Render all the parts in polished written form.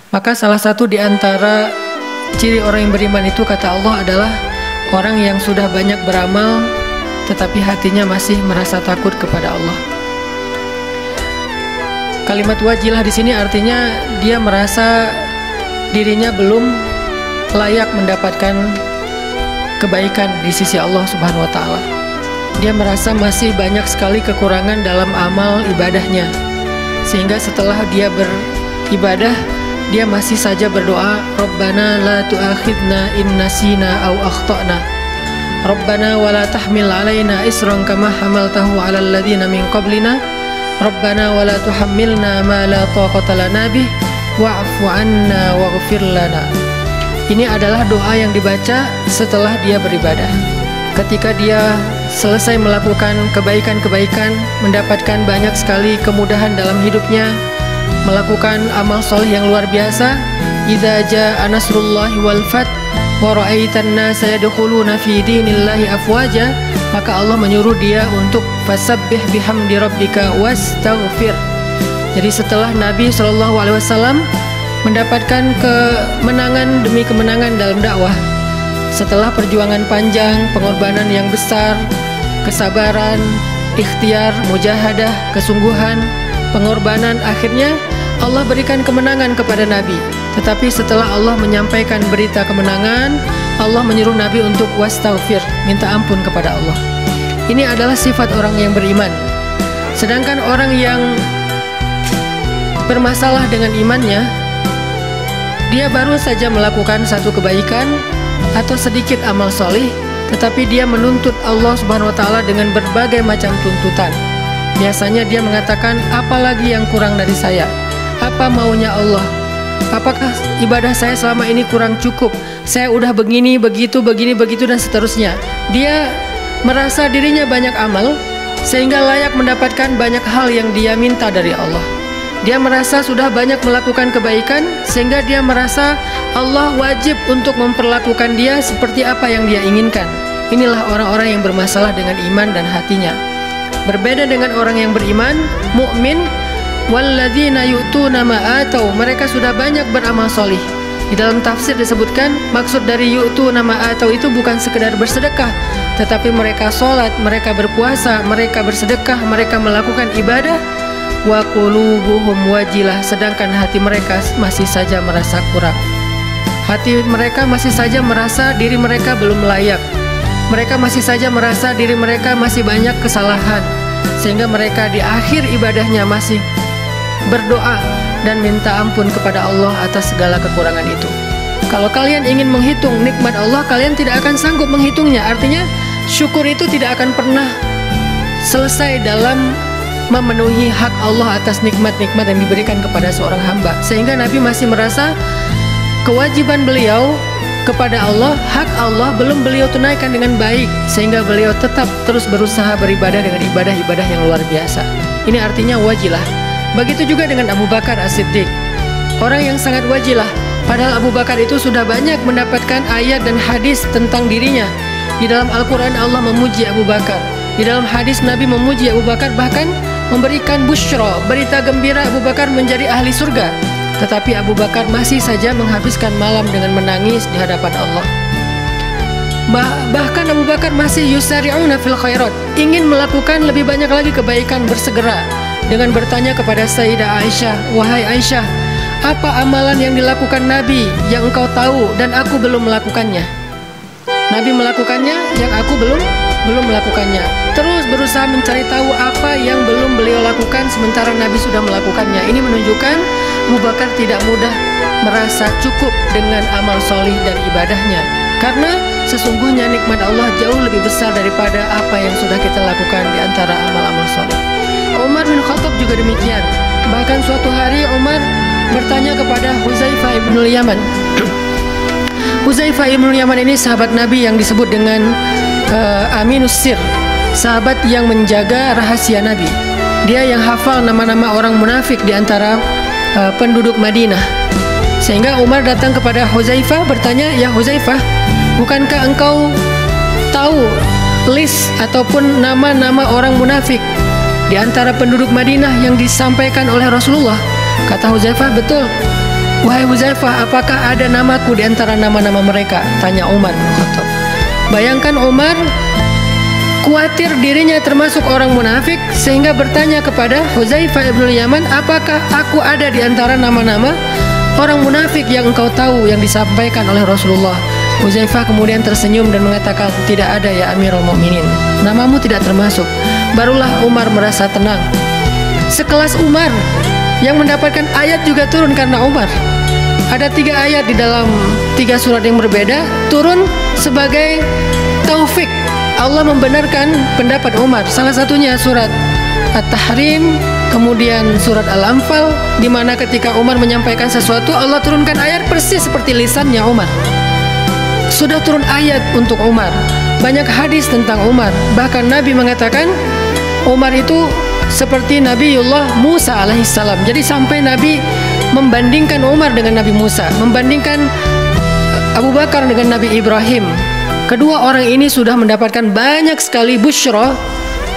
Maka salah satu di antara ciri orang yang beriman itu kata Allah adalah orang yang sudah banyak beramal tetapi hatinya masih merasa takut kepada Allah. Kalimat wajilah di sini artinya dia merasa dirinya belum layak mendapatkan kebaikan di sisi Allah Subhanahu wa taala. Dia merasa masih banyak sekali kekurangan dalam amal ibadahnya. Sehingga setelah dia beribadah, dia masih saja berdoa, Rabbana la tu'akhidna in nasina aw akhtana. Rabbana wa la tahmil alaina isran kama hamaltahu 'alal ladzina min qablina. Rabbana wa la tuhammilna ma la taqata lana bih wa'fu 'anna waghfir lana. Ini adalah doa yang dibaca setelah dia beribadah. Ketika dia selesai melakukan kebaikan-kebaikan, mendapatkan banyak sekali kemudahan dalam hidupnya, melakukan amal soleh yang luar biasa, idza jaa nasrullahi wal fath wa ra'aitan nasa yadkhuluna fi dinillahi afwaja, maka Allah menyuruh dia untuk fasabbih bihamdi rabbika wastaghfir. Jadi setelah Nabi SAW mendapatkan kemenangan demi kemenangan dalam dakwah, setelah perjuangan panjang, pengorbanan yang besar, kesabaran, ikhtiar, mujahadah, kesungguhan, pengorbanan, akhirnya Allah berikan kemenangan kepada Nabi. Tetapi setelah Allah menyampaikan berita kemenangan, Allah menyuruh Nabi untuk wastaghfir, minta ampun kepada Allah. Ini adalah sifat orang yang beriman. Sedangkan orang yang bermasalah dengan imannya, dia baru saja melakukan satu kebaikan atau sedikit amal solih, tetapi dia menuntut Allah Subhanahu wa taala dengan berbagai macam tuntutan. Biasanya dia mengatakan, apalagi yang kurang dari saya? Apa maunya Allah? Apakah ibadah saya selama ini kurang cukup? Saya udah begini, begitu, dan seterusnya. Dia merasa dirinya banyak amal sehingga layak mendapatkan banyak hal yang dia minta dari Allah. Dia merasa sudah banyak melakukan kebaikan sehingga dia merasa Allah wajib untuk memperlakukan dia seperti apa yang dia inginkan. Inilah orang-orang yang bermasalah dengan iman dan hatinya. Berbeda dengan orang yang beriman, mukmin, walladzina yu'tuna ma atau, mereka sudah banyak beramal solih. Di dalam tafsir disebutkan maksud dari yu'tuna ma atau itu bukan sekedar bersedekah, tetapi mereka sholat, mereka berpuasa, mereka bersedekah, mereka melakukan ibadah. Wa qulubuhum wajilah, sedangkan hati mereka masih saja merasa kurang. Hati mereka masih saja merasa diri mereka belum layak. Mereka masih saja merasa diri mereka masih banyak kesalahan, sehingga mereka di akhir ibadahnya masih berdoa dan minta ampun kepada Allah atas segala kekurangan itu. Kalau kalian ingin menghitung nikmat Allah, kalian tidak akan sanggup menghitungnya. Artinya syukur itu tidak akan pernah selesai dalam memenuhi hak Allah atas nikmat-nikmat yang diberikan kepada seorang hamba. Sehingga Nabi masih merasa kewajiban beliau kepada Allah, hak Allah belum beliau tunaikan dengan baik, sehingga beliau tetap terus berusaha beribadah dengan ibadah-ibadah yang luar biasa. Ini artinya wajilah. Begitu juga dengan Abu Bakar As-Siddiq, orang yang sangat wajilah. Padahal Abu Bakar itu sudah banyak mendapatkan ayat dan hadis tentang dirinya. Di dalam Al-Quran Allah memuji Abu Bakar, di dalam hadis Nabi memuji Abu Bakar, bahkan memberikan busyra, berita gembira Abu Bakar menjadi ahli surga. Tetapi Abu Bakar masih saja menghabiskan malam dengan menangis di hadapan Allah. Bahkan Abu Bakar masih yusari'una fil khairat, ingin melakukan lebih banyak lagi kebaikan, bersegera dengan bertanya kepada Sayyidah Aisyah, wahai Aisyah, apa amalan yang dilakukan Nabi yang engkau tahu dan aku belum melakukannya? Nabi melakukannya, yang aku belum melakukannya. Terus berusaha mencari tahu apa yang belum beliau lakukan sementara Nabi sudah melakukannya. Ini menunjukkan Abu Bakar tidak mudah merasa cukup dengan amal solih dan ibadahnya, karena sesungguhnya nikmat Allah jauh lebih besar daripada apa yang sudah kita lakukan di antara amal-amal solih. Umar bin Khattab juga demikian. Bahkan suatu hari Umar bertanya kepada Huzaifah ibn Yaman. Huzaifah ibn Yaman ini sahabat Nabi yang disebut dengan Aminus Sir, sahabat yang menjaga rahasia Nabi. Dia yang hafal nama-nama orang munafik di antara penduduk Madinah. Sehingga Umar datang kepada Huzaifah bertanya, ya Huzaifah, bukankah engkau tahu list ataupun nama-nama orang munafik di antara penduduk Madinah yang disampaikan oleh Rasulullah? Kata Huzaifah, betul. "Wahai Huzaifah, apakah ada namaku di antara nama-nama mereka?" tanya Umar bin Khattab. Bayangkan Umar khawatir dirinya termasuk orang munafik sehingga bertanya kepada Huzaifah ibn Yaman, "Apakah aku ada di antara nama-nama orang munafik yang engkau tahu yang disampaikan oleh Rasulullah?" Huzaifah kemudian tersenyum dan mengatakan, "Tidak ada ya Amirul Mukminin, namamu tidak termasuk." Barulah Umar merasa tenang. Sekelas Umar yang mendapatkan ayat juga turun karena Umar. Ada 3 ayat di dalam 3 surat yang berbeda turun sebagai taufik. Allah membenarkan pendapat Umar. Salah satunya surat At-Tahrim, kemudian surat Al-Anfal, di mana ketika Umar menyampaikan sesuatu, Allah turunkan ayat persis seperti lisannya Umar. Sudah turun ayat untuk Umar. Banyak hadis tentang Umar. Bahkan Nabi mengatakan Umar itu seperti Nabiullah Musa alaihissalam. Jadi sampai Nabi membandingkan Umar dengan Nabi Musa, membandingkan Abu Bakar dengan Nabi Ibrahim. Kedua orang ini sudah mendapatkan banyak sekali busyra,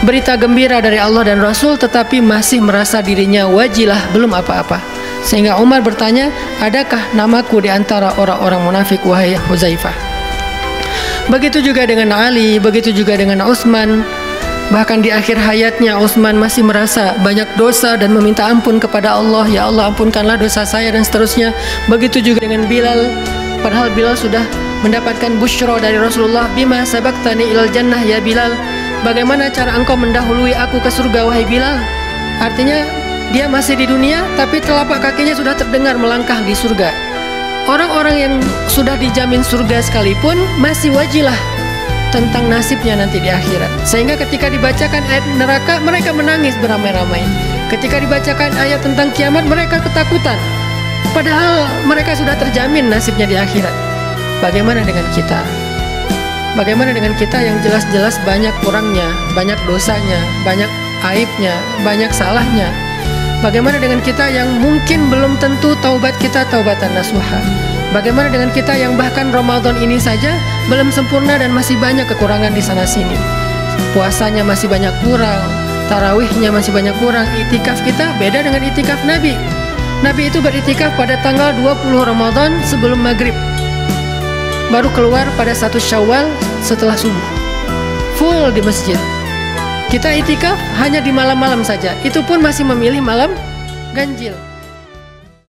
berita gembira dari Allah dan Rasul, tetapi masih merasa dirinya wajilah, belum apa-apa. Sehingga Umar bertanya, "Adakah namaku di antara orang-orang munafik, wahai Huzaifah?" Begitu juga dengan Ali, begitu juga dengan Utsman. Bahkan di akhir hayatnya Utsman masih merasa banyak dosa dan meminta ampun kepada Allah, "Ya Allah, ampunkanlah dosa saya," dan seterusnya. Begitu juga dengan Bilal, padahal Bilal sudah mendapatkan busyra dari Rasulullah, "Bima sabaktani ilal jannah ya Bilal." Bagaimana cara engkau mendahului aku ke surga, wahai Bilal? Artinya dia masih di dunia tapi telapak kakinya sudah terdengar melangkah di surga. Orang-orang yang sudah dijamin surga sekalipun masih wajilah tentang nasibnya nanti di akhirat. Sehingga ketika dibacakan ayat neraka, mereka menangis beramai-ramai. Ketika dibacakan ayat tentang kiamat, mereka ketakutan. Padahal mereka sudah terjamin nasibnya di akhirat. Bagaimana dengan kita? Bagaimana dengan kita yang jelas-jelas banyak kurangnya, banyak dosanya, banyak aibnya, banyak salahnya? Bagaimana dengan kita yang mungkin belum tentu taubat kita taubatan nasuha? Bagaimana dengan kita yang bahkan Ramadan ini saja belum sempurna dan masih banyak kekurangan di sana-sini? Puasanya masih banyak kurang, tarawihnya masih banyak kurang. Itikaf kita beda dengan itikaf Nabi. Nabi itu beritikaf pada tanggal 20 Ramadan sebelum maghrib, baru keluar pada 1 Syawal setelah subuh, full di masjid. Kita itikaf hanya di malam-malam saja, itu pun masih memilih malam ganjil.